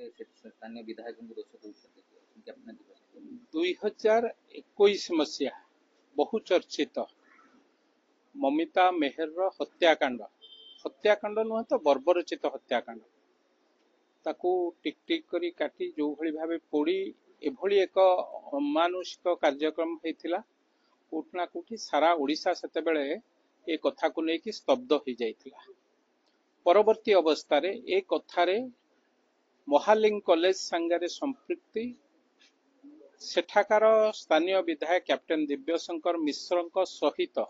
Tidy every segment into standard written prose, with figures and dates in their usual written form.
स्थानीय विधायक दोष दूसरे 2021 मसीहा बहुचर्चित ममिता मेहर हत्याकांड नुह तो बर्बरचित हत्याकांड ताकू टिक टिक करी काटी जो भली भावे पोड़ी एभली एक अमानुषिक कार्यक्रम होता कोठना कोठी सारा ओडिशा सेतेबेले ए कथा को लेकिन स्तब्ध हो जाइथिला। परवर्ती अवस्था रे ए कथारे महालिंग कॉलेज संगरे संपृक्ति सेठाकार स्थानीय विधायक कैप्टेन दिव्यशंकर मिश्र सहित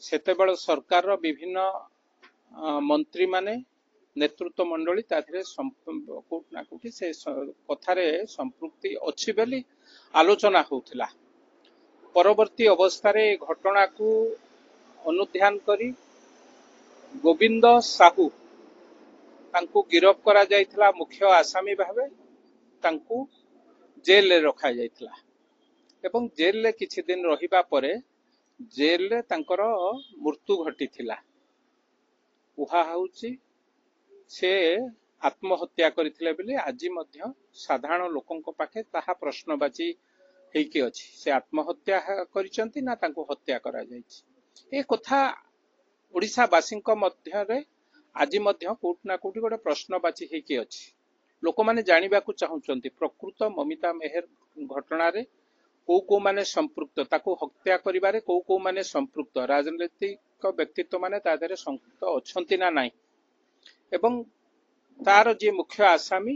सेतेबेले सरकार रो विभिन्न मंत्री माने नेतृत्व मंडली कोठना कोठी से कथारे संपृक्ति अच्छी बेली आलोचना होउथिला। परवर्ती अवस्था रे घटना को अनुध्यान करी गोविंद साहू तांकु गिरफ करा जाइथिला। मुख्य आसामी भावे तांकु जेल रे रखा जाइथिला एवं जेल रे किछि दिन रहिबा परे जेल रे तांकर मृत्यु घटिथिला। उहा होउची से आत्महत्या करथिले बेले आज मध्य साधारण लोकंक पाखे ताहा प्रश्नबाची हेकी अछि से आत्महत्या करिसंती ना तांको हत्या करा जाइछि। ए कथा ओडिशा वासिंक मध्य रे आज मध्य कोटना कोटी गोटे प्रश्नबाची हेकी अछि। लोक माने जानिबा को चाहुचंती प्रकृत ममिता मेहर घटना रे को माने संपृक्त ताको हत्या करिबारे को माने संपृक्त राजनीतिक व्यक्तित्व माने तादरे संपृक्त अछंती ना नाही एवं तार जे मुख्य आसामी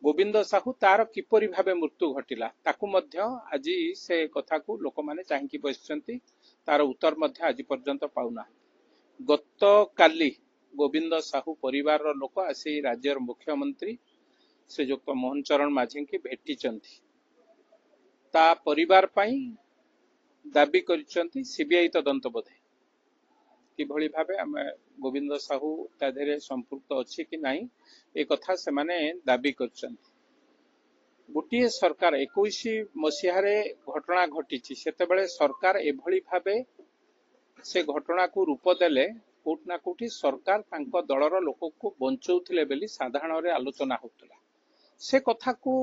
गोविंद साहू तार किपरि भावे मृत्यु घटिला ताकू मध्य आज से कथा को लोक माने चाहिकी बसिचंती तार उत्तर मध्य आज पर्यंत पाउना। गत काली गोविंद साहू परिवार रो लोक आसी राज्यर मुख्यमंत्री श्रीयुक्त मोहन चरण माझी की भेटिचंती ता परिवार पाई दाबी करिचंती सीबीआई तदंत बोधे किभली भावे आम गोविंद साहू ताधरे संपृक्त अच्छी कि नहीं ए कथा से माने दाबी करचंती। गोटे सरकार 21 मसीह घटना घटी सेतेबेले सरकार एभली भावे से घटना को रूप देले कोटना कोठी सरकार तांको दलर लोक को बंचौथिले बेली साधारण रे आलोचना होतला। से कथा को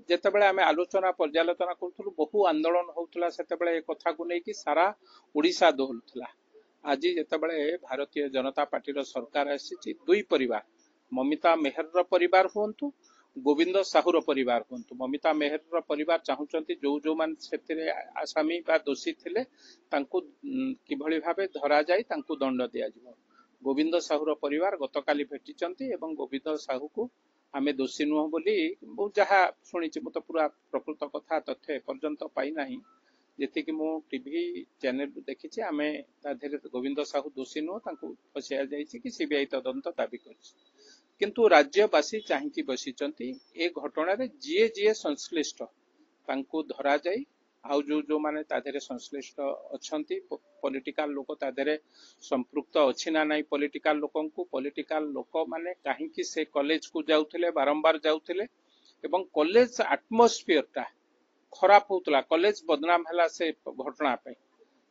जेतेबेले आमे आलोचना पर्यालोचना करथुलु बहु आंदोलन होतला सेतेबेले ए कथा को नै कि सारा ओडिशा दोहलथला। आज जेतेबेले भारतीय जनता पार्टी रो सरकार आसी दुई परिवार ममिता मेहर रो परिवार होंतु गोविंद साहूर परिवार होंतु ममिता मेहर रो परिवार चाहुचंती जो जो मान सेतिरे आसामी बा दोषी थिले तांकु किभली भावे धरा जाई तांकु दंड दिया जिवो। गोविंद साहूर परिवार गतकाली भेटिचंती एवं गोविंद साहू को आमे दोषी नुह बोली बहुत जहा सुनिछि मु तो पूरा प्रकृत कथा तथ्य पर्यंत पाई नाही जेति कि मु टीवी चैनल देखिछि आमे ताधरे गोविंद साहू दोषी नुह तांकु फसिया जाइछि कि सीबीआई तदंत दाबी करछि किंतु राज्यवासी चाहिकी बसिचंती ए घटना रे जीए संश्लिष्ट तांकु धरा जाई आउ जो जो माने ताधरे संश्लिष्ट अछंती पॉलिटिकल लोक ताधरे संपृक्त अछि ना नाही पॉलिटिकल लोक माने काहे कि से कॉलेज को जाउथिले बारंबार जाउथिले एवं कॉलेज एटमॉस्फियर ता खराब होतला कॉलेज बदनाम हला से घटना पे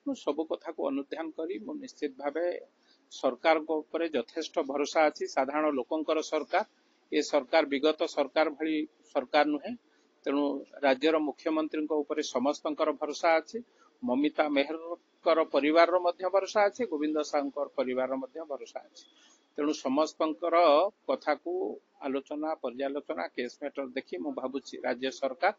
सब कथा को अनुध्यान करी मु निश्चित भावे सरकार को ऊपर यथेष्ट भरोसा अछि। साधारण लोकंकर सरकार ए सरकार विगत सरकार भली सरकार नुहे तेणु राज्यर मुख्यमंत्री ऊपर समस्तंकर भरोसा अछि। ममिता मेहर परिवार रो मध्य भरोसा अछि गोविंद साहूकर परिवार रो मध्य भरोसा अछि। तेणु समस्तंकर कथा को आलोचना पर्यालोचना केस मैटर देखि मु भाबुछि राज्य सरकार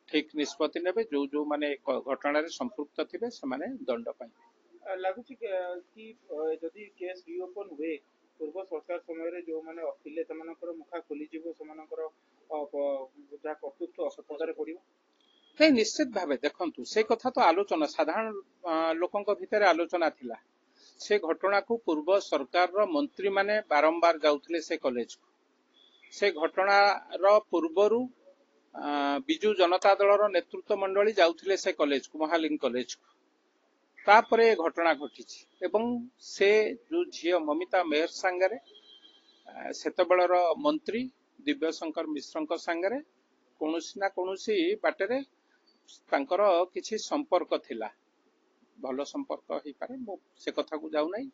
ठीक निष्पत्ति नेबे जो जो माने घटना रे संपृक्त थिबे से माने दंड पाइबे। लागुछि कि जदि केस रिओपन हुए पूर्व सरकार समय रे जो माने अखिले तमानकर मुखा खोली जिवो समानकर बुझा कर्तृत्व असफलतारे पड़िबो नहीं निश्चित भावे देखंतु से कथा तो आलोचना साधारण लोकंक भितर आलोचना थिला। से घटना को पूर्व सरकार रो मंत्री माने बारंबार जाउथिले से कॉलेज को से घटना रो पूर्वरु बिजु जनता दल रो नेतृत्व मंडली जाउथिले से कॉलेज को महालिंग कॉलेज को तापरे घटना घटिछि एवं से जो झियो ममिता मेहर संगरे सेतबेलर मंत्री दिव्यशंकर मिश्र संगरे कोनोसी ना कोनोसी बाटरे तांकर किछि संपर्क थिला ଭଲ ସମ୍ପର୍କ ହେଇପାରେ, ମୁଁ ସେ କଥାକୁ ଯାଉନାହିଁ,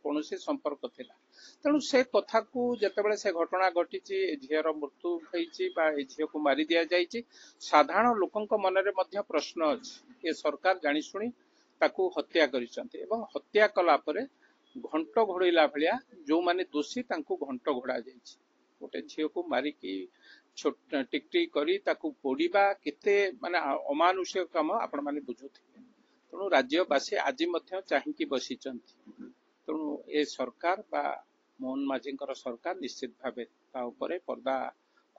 କୌଣସି ସମ୍ପର୍କ ଥିଲା। ତେଣୁ ସେ କଥାକୁ ଯେତେବେଳେ ସେ ଘଟଣା ଘଟିଛି, ଏ ଝିଅର ମୃତ୍ୟୁ ହେଇଛି ବା ଏ ଝିଅକୁ ମାରି ଦିଆଯାଇଛି, ସାଧାରଣ ଲୋକଙ୍କ ମନରେ ମଧ୍ୟ ପ୍ରଶ୍ନ ଅଛି। ଏ ସରକାର ଜାଣିଶୁଣି ତାକୁ ହତ୍ୟା କରିଛନ୍ତି ଏବଂ ହତ୍ୟା କଲା ପରେ ଘଣ୍ଟ ଘୋଡେଇଲା ଭଳିଆ ଯୋଉମାନେ ଦୋଷୀ ତାଙ୍କୁ ଘଣ୍ଟ ଘୋଡା ଯାଇଛି। ଗୋଟେ ଝିଅକୁ ମାରିକି ଟିକଟିକ କରି ତାକୁ ପୋଡିବା କେତେ ମାନେ ଅମାନୁଷିକ କାମ ଆପଣ ମାନେ ବୁଝୁଥିବେ। ତେଣୁ ରାଜ୍ୟବାସୀ ଆଜି ମଧ୍ୟ ଚାହିଁକି ବସିଛନ୍ତି। ତେଣୁ ଏ ସରକାର ବା ମୋହନ ମାଝୀଙ୍କର ସରକାର ନିଶ୍ଚିତ ଭାବେ ତା ଉପରେ ପର୍ଦ୍ଦା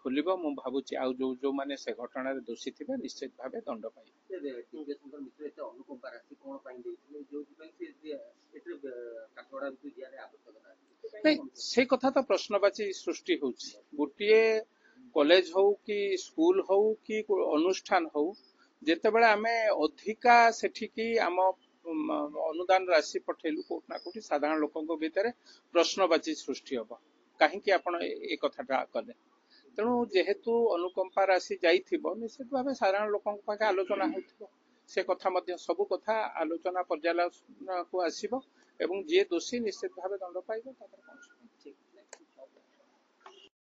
ଖୋଲିବ। ମୁଁ ଭାବୁଛି ଆଉ ଯୋଉମାନେ ସେ ଘଟଣାରେ ଦୋଷୀ ଥିବେ ନିଶ୍ଚିତ ଭାବେ ଦଣ୍ଡ ପାଇବେ। ଦିବ୍ୟଶଙ୍କର ମିଶ୍ର ଏତେ ଅନୁକମ୍ପା ରାଶି କଣ ପାଇଁ ଦେଇଥିଲେ, ଯୋଉଥିପାଇଁ ସେ ଏଥିରେ କାଠଗଡା ଦିଆରେ ଆବଶ୍ୟକତା ନାଇଁ, ସେ କଥା ତ ପ୍ରଶ୍ନବାଚୀ ସୃଷ୍ଟି ହଉଛି। ଗୋଟିଏ କଲେଜ ହଉ କି ସ୍କୁଲ ହଉ କି ଅନୁଷ୍ଠାନ ହଉ, ଯେତେବେଳେ ଆମେ ଅଧିକା ସେଠିକି ଆମ ଅନୁଦାନ ରାଶି ପଠେଇଲୁ, କୋଉଠି ନା କୋଉଠି ସାଧାରଣ ଲୋକଙ୍କ ଭିତରେ ପ୍ରଶ୍ନବାଚୀ ସୃଷ୍ଟି ହବ, କାହିଁକି ଆପଣ ଏ କଥାଟା କଲେ। ତେଣୁ ଯେହେତୁ ଅନୁକମ୍ପା ରାଶି ଯାଇଥିବ, ନିଶ୍ଚିତ ଭାବେ ସାଧାରଣ ଲୋକଙ୍କ ପାଖେ ଆଲୋଚନା ହେଉଥିବ। ସେ କଥା ମଧ୍ୟ ସବୁ କଥା ଆଲୋଚନା ପର୍ଯ୍ୟାଲୋଚନାକୁ ଆସିବ ଏବଂ ଯିଏ ଦୋଷୀ ନିଶ୍ଚିତ ଭାବେ ଦଣ୍ଡ ପାଇବ। ତାପରେ କଣ